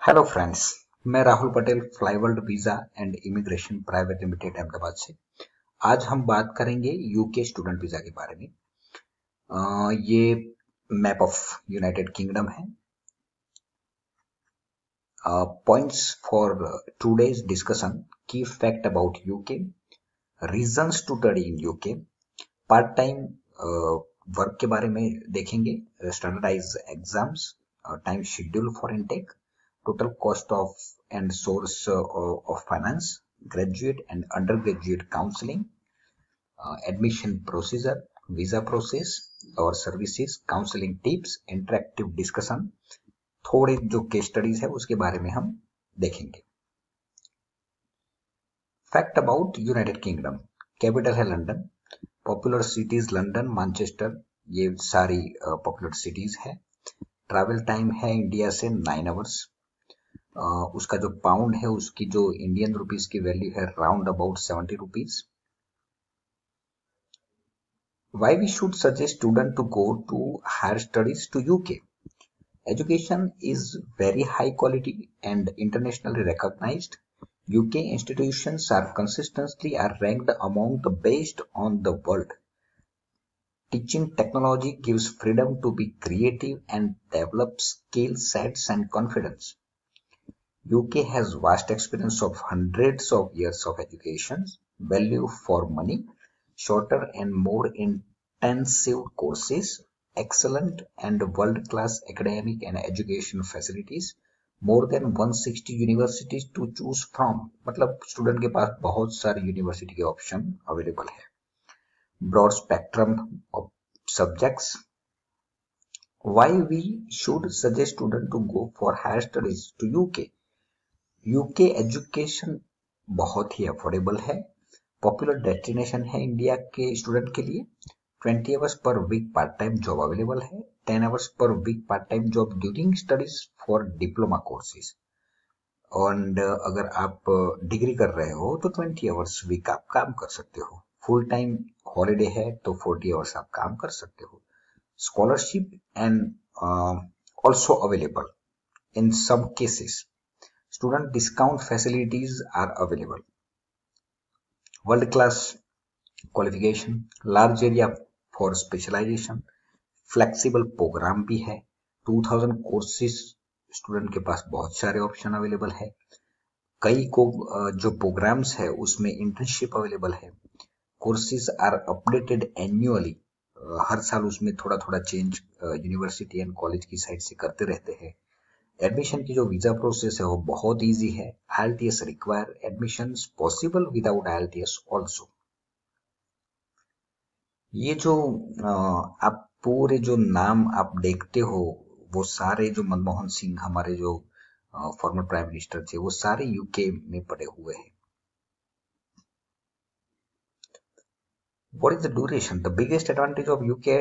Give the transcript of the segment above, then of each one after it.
Hello friends, मैं Rahul Patel Flyworld visa and immigration private limited Ahmedabad से। आज हम बात करेंगे यूके स्टूडेंट वीजा के बारे में। ये मैप ऑफ यूनाइटेड किंगडम है। Points for today's discussion: key fact about UK, reasons to study in UK, part time work के बारे में देखेंगे, standardise exams, time schedule for intake, total cost of and source of finance, graduate and undergraduate counseling, admission procedure, visa process और services, counseling tips, interactive discussion, थोड़े जो case studies है उसके बारे में हम देखेंगे। Fact about United Kingdom: capital है London, popular cities London, Manchester, ये सारी पॉपुलर सिटीज है। ट्रैवल टाइम है इंडिया से 9 आवर्स। उसका जो पाउंड है उसकी जो इंडियन रुपीस की वैल्यू है round about 70 rupees. Why we should suggest student to go to higher studies to UK? Education is very high quality and internationally recognised. UK institutions are consistently ranked among the best on the world. Teaching technology gives freedom to be creative and develop skill sets and confidence. UK has vast experience of hundreds of years of education, value for money, shorter and more intensive courses, excellent and world-class academic and education facilities, more than 160 universities to choose from. मतलब student के पास बहुत सारे university के option available है। Broad spectrum of subjects. Why we should suggest student to go for higher studies to UK? UK education बहुत ही affordable है, पॉपुलर डेस्टिनेशन है इंडिया के स्टूडेंट के लिए। 20 hours per week part time job available है, 10 hours per week part time job during studies for diploma courses. और अगर आप डिग्री कर रहे हो तो 20 आवर्स वीक आप काम कर सकते हो। फुल टाइम हॉलीडे है तो 40 आवर्स आप काम कर सकते हो। Scholarship and also available in some cases. Student discount facilities are available. World-class qualification, large area for specialization, flexible program भी है। 2000 courses student के पास बहुत सारे ऑप्शन अवेलेबल है। कई को जो प्रोग्राम्स है उसमें इंटर्नशिप अवेलेबल है। कोर्सेज आर अपडेटेड एन्युअली, हर साल उसमें थोड़ा थोड़ा चेंज यूनिवर्सिटी एंड कॉलेज की साइड से करते रहते हैं। एडमिशन की जो वीजा प्रोसेस है वो बहुत इजी है। IELTS require, admissions possible without IELTS also. ये जो आप पूरे जो नाम आप देखते हो वो सारे जो मनमोहन सिंह हमारे जो फॉर्मर प्राइम मिनिस्टर थे वो सारे यूके में पड़े हुए हैं। What is the duration? The biggest advantage of UK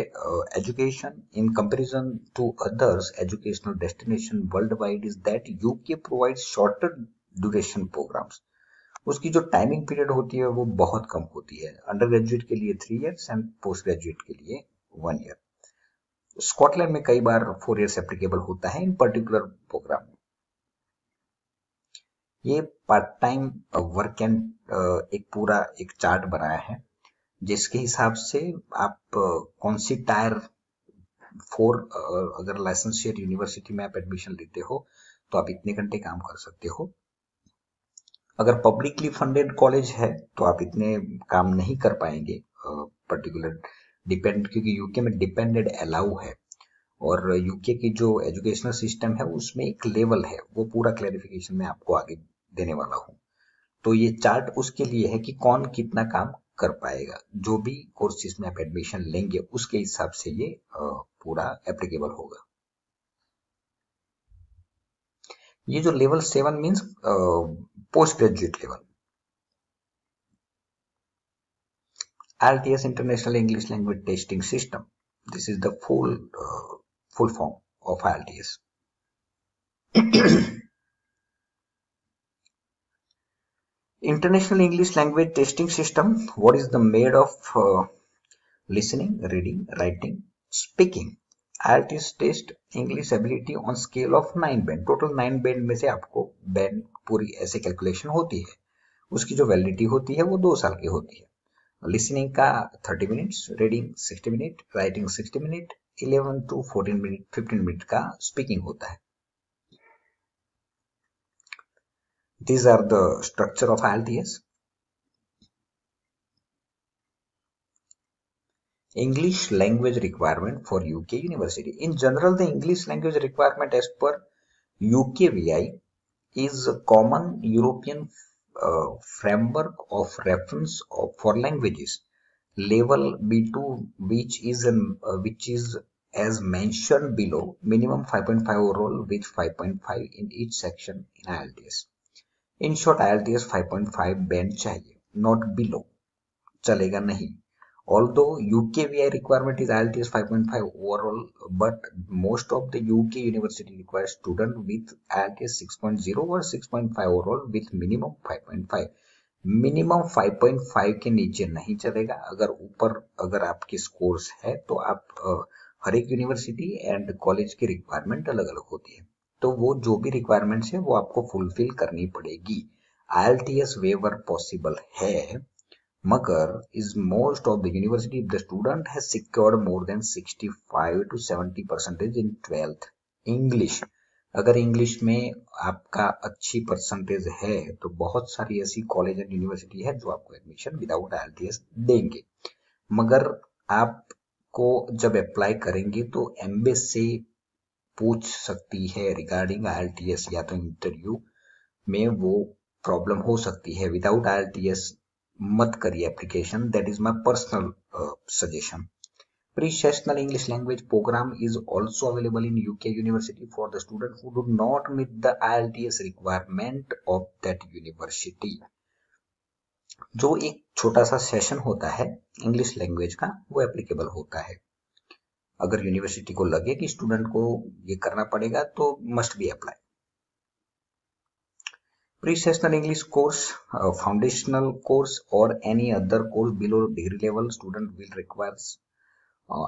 education in comparison to others educational destinations worldwide is that UK provides shorter duration programs. उसकी जो टाइमिंग पीरियड होती है वो बहुत कम होती है। अंडर ग्रेजुएट के लिए 3 years एंड पोस्ट ग्रेजुएट के लिए 1 year. स्कॉटलैंड में कई बार 4 years एप्लीकेबल होता है इन पर्टिकुलर प्रोग्राम। ये पार्ट टाइम वर्क एंड एक पूरा एक चार्ट बनाया है जिसके हिसाब से आप कौन सी टायर 4 अगर लाइसेंशियर यूनिवर्सिटी में आप एडमिशन लेते हो तो आप इतने घंटे काम कर सकते हो। अगर पब्लिकली फंडेड कॉलेज है तो आप इतने काम नहीं कर पाएंगे पर्टिकुलर डिपेंड, क्योंकि यूके में डिपेंडेड अलाउ है और यूके की जो एजुकेशनल सिस्टम है उसमें एक लेवल है, वो पूरा क्लैरिफिकेशन मैं आपको आगे देने वाला हूँ। तो ये चार्ट उसके लिए है कि कौन कितना काम कर पाएगा। जो भी कोर्सेज में आप एडमिशन लेंगे उसके हिसाब से ये पूरा एप्लीकेबल होगा। ये जो level 7 means post graduate level. IELTS international English language testing system, this is the full form of IELTS. International English Language Testing System. What is the made of? Listening, reading, writing, speaking. IELTS test English ability on scale of 9 band, total 9 band में से आपको band पूरी ऐसे calculation होती है। उसकी जो validity होती है वो 2 साल की होती है। लिसनिंग का 30 minutes, reading 60 minute, writing 60 minute, 11 to 14 minute 15 minute का स्पीकिंग होता है। These are the structure of IELTS. English language requirement for UK University. In general, the English language requirement as per UKVI is a common European framework of reference for languages. Level B2, which is as mentioned below, minimum 5.5 overall with 5.5 in each section in IELTS. In short, IELTS 5.5 band चाहिए, not below, चलेगा नहीं। Although UKVI requirement is IELTS 5.5 overall, but most of the UK university requires student with IELTS 6.0 or 6.5 overall with minimum 5.5. Minimum 5.5 के नीचे नहीं चलेगा। अगर ऊपर अगर आपकी स्कोर्स है तो आप हर एक यूनिवर्सिटी एंड कॉलेज की रिक्वायरमेंट अलग अलग होती है, तो वो जो भी रिक्वायरमेंट्स है वो आपको फुलफिल करनी पड़ेगी। IELTS वेवर पॉसिबल है, मगर is most of the university the student has secured more than 65 to 70% in 12th English. अगर इंग्लिश में आपका अच्छी परसेंटेज है तो बहुत सारी ऐसी कॉलेज एंड यूनिवर्सिटी है जो आपको एडमिशन विदाउट IELTS देंगे, मगर आपको जब अप्लाई करेंगे तो एम्बेसी पूछ सकती है रिगार्डिंग IELTS, या तो इंटरव्यू में वो प्रॉब्लम हो सकती है। विदाउट IELTS मत करिए application, that is my personal suggestion. Pre-sessional English language program is also available in UK university for the student who do not meet the IELTS requirement of that university. जो एक छोटा सा session होता है English language का वो applicable होता है। अगर यूनिवर्सिटी को लगे कि स्टूडेंट को ये करना पड़ेगा तो must be apply. Pre-sessional English course, foundational course or any other course below degree level student will require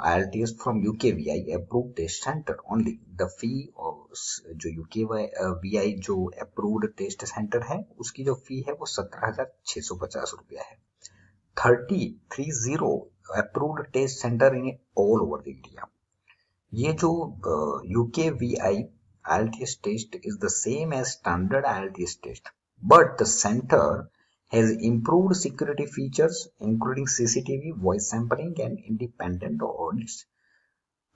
IELTS from UKVI approved test center only. The fee जो UKVI जो approved test center है उसकी जो फी है वो 17,650 रुपया है। 30 approved test center in all over the India. ये जो UKVI IELTS test is the same as standard IELTS test, but the center has improved security features including CCTV, voice sampling and independent audits.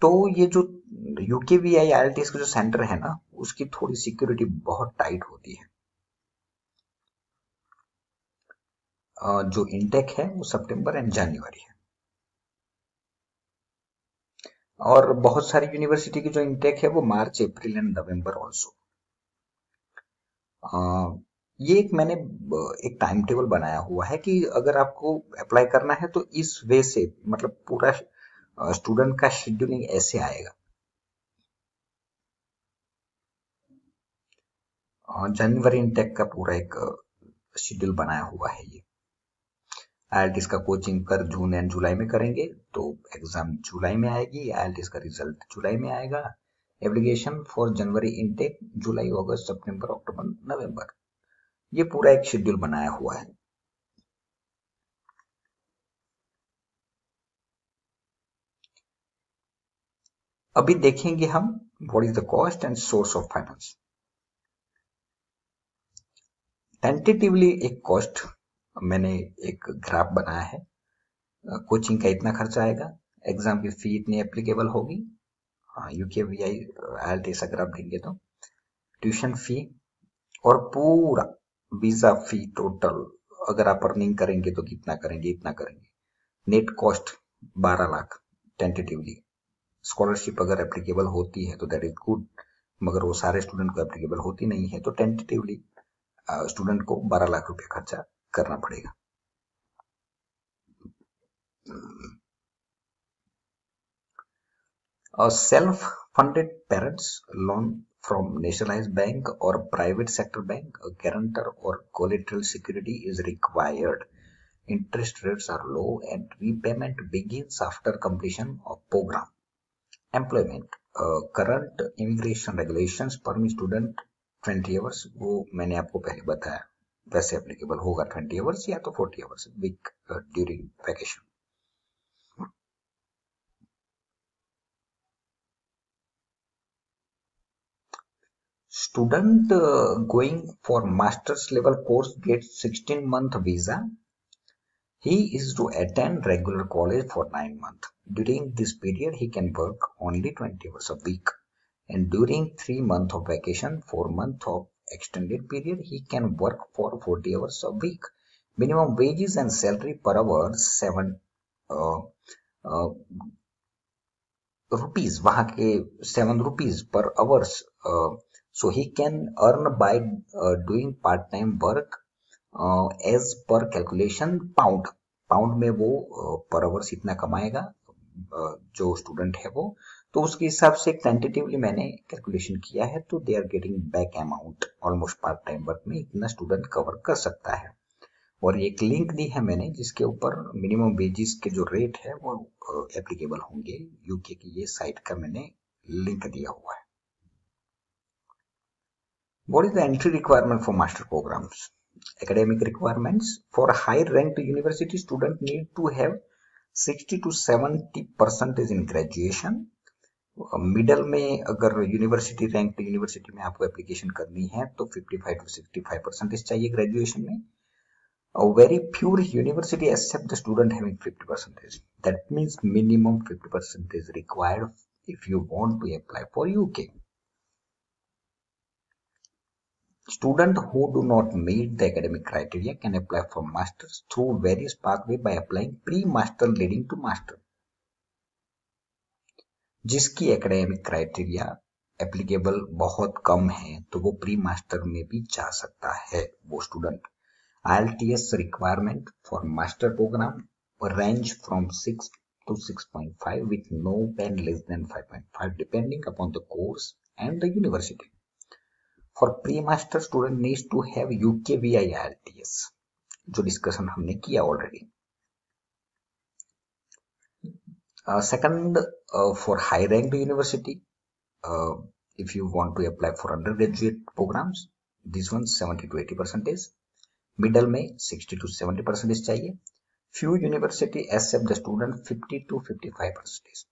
तो ये जो UKVI IELTS का जो centre है ना उसकी थोड़ी सिक्योरिटी बहुत टाइट होती है। जो इंटेक है वो सितंबर एंड जनवरी है, और बहुत सारी यूनिवर्सिटी की जो इंटेक है वो मार्च, अप्रैल एंड नवंबर ऑल्सो। ये एक मैंने एक टाइम टेबल बनाया हुआ है कि अगर आपको अप्लाई करना है तो इस वे से, मतलब पूरा स्टूडेंट का शेड्यूलिंग ऐसे आएगा। जनवरी इंटेक का पूरा एक शेड्यूल बनाया हुआ है। ये IELTS का कोचिंग कर जून एंड जुलाई में करेंगे तो एग्जाम जुलाई में आएगी, IELTS का रिजल्ट जुलाई में आएगा, एप्लीकेशन फॉर जनवरी इनटेक जुलाई, अगस्त, सितंबर, अक्टूबर, नवंबर। ये पूरा एक शेड्यूल बनाया हुआ है। अभी देखेंगे हम what is the cost and source of finance. Tentatively एक कॉस्ट मैंने एक ग्राफ बनाया है। कोचिंग का इतना खर्चा आएगा, एग्जाम की फी इतनी एप्लीकेबल होगी, UKVI IELTS अगर आप देंगे तो ट्यूशन फी और पूरा वीजा फी टोटल अगर आप अर्निंग करेंगे तो कितना करेंगे, इतना करेंगे। Net cost 12 lakh tentatively. Scholarship अगर एप्लीकेबल होती है तो दैट इज गुड, मगर वो सारे स्टूडेंट को एप्लीकेबल होती नहीं है, तो टेंटेटिवली स्टूडेंट को 12 लाख रुपए खर्चा करना पड़ेगा। Self-funded parents loan from nationalized bank or private sector bank, a guarantor or collateral security is required. Interest rates are low and repayment begins after completion of program. Employment current immigration regulations permit student 20 hours, वो मैंने आपको पहले बताया, वैसे applicable होगा 20 hours या तो 40 hours week during vacation. Student going for master's level course gets 16-month visa. He is to attend regular college for 9 months. During this period, he can work only 20 hours a week. And during 3 months of vacation, 4 months of extended period, he can work for 40 hours a week. Minimum wages and salary per hour 7 rupees, वहाँ के 7 rupees per hours. So he can earn by doing part-time work as per calculation pound में वो पर hours इतना कमाएगा जो student है वो, तो उसके हिसाब से टेंटेटिवली मैंने कैलकुलेशन किया है, तो they are getting back amount almost part time work में इतना स्टूडेंट कवर कर सकता है। और एक लिंक दी है मैंने जिसके ऊपर मिनिमम वेजेस के जो रेट है वो एप्लीकेबल होंगे, यूके की ये साइट का मैंने लिंक दिया हुआ है। What is the entry requirement for master programs? Academic requirements for high ranked university student need to have 60 to 70% in graduation. Middle में अगर यूनिवर्सिटी रैंक्ड यूनिवर्सिटी में आपको एप्लीकेशन करनी है तो 55 to 65% चाहिए ग्रेजुएशन में। A very few university accept the student having 50%. That means minimum 50% is required if you want to apply for UK. Students who do not meet the academic criteria can apply for masters through various pathways by applying pre-master leading to master. जिसकी academic criteria applicable बहुत कम है तो वो pre master में भी जा सकता है वो student. IELTS requirement for master program range from 6 to 6.5 with no band less than 5.5 depending upon the course and the university. For pre-master student needs to have UKVI IELTS, जो discussion हमने किया already. Second, for high ranked university, if you want to apply for undergraduate programs, this one 70 to 80%, middle में 60 to 70% चाहिए। Few university accept the student 50 to 55%.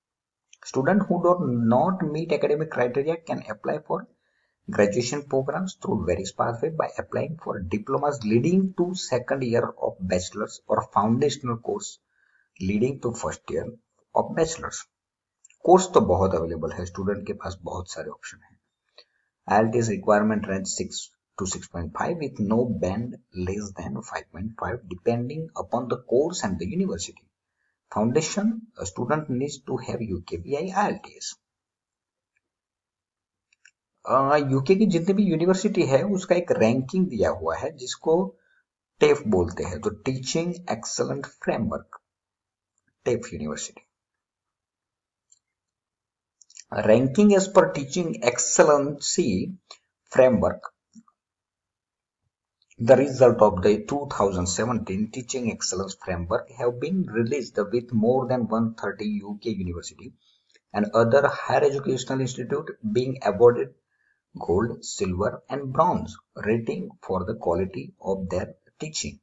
Student who do not meet academic criteria can apply for graduation programs through various pathways by applying for diplomas leading to second year of bachelor's or foundational course leading to first year of bachelor's. Course तो बहुत available है, student के पास बहुत सारे option हैं। IELTS requirement range 6 to 6.5 with no band less than 5.5 depending upon the course and the university. Foundation, a student needs to have UKVI IELTS. UK की जितनी भी यूनिवर्सिटी है उसका एक रैंकिंग दिया हुआ है जिसको टेफ बोलते हैं, तो teaching excellent framework, TEF university. Ranking as per Teaching Excellency Framework. The result of the 2017 Teaching Excellence Framework have been released with more than 130 UK university and other higher educational institute being awarded gold, silver and bronze rating for the quality of their teaching.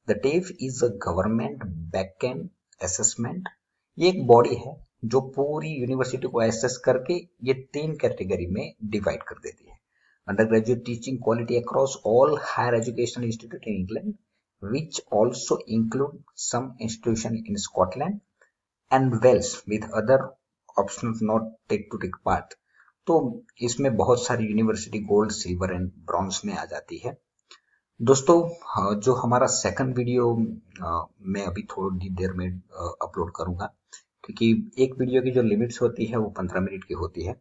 The TAFE is a government back-end assessment. ये एक body है जो पूरी university को assess करके ये 3 category में divide कर देती है। Undergraduate teaching quality across all higher educational institute in England which also include some institution in Scotland and Wales with other optional not take to take part. तो इसमें बहुत सारी university gold, silver and bronze में आ जाती है। दोस्तों, जो हमारा सेकंड वीडियो मैं अभी थोड़ी देर में अपलोड करूंगा, क्योंकि एक वीडियो की जो लिमिट्स होती है वो 15 मिनट की होती है।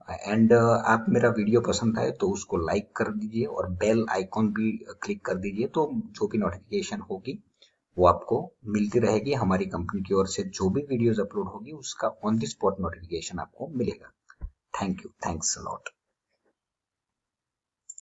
एंड आप मेरा वीडियो पसंद आए तो उसको लाइक कर दीजिए और बेल आइकॉन भी क्लिक कर दीजिए, तो जो भी नोटिफिकेशन होगी वो आपको मिलती रहेगी। हमारी कंपनी की ओर से जो भी वीडियोस अपलोड होगी उसका ऑन द स्पॉट नोटिफिकेशन आपको मिलेगा। Thank you, thanks a lot.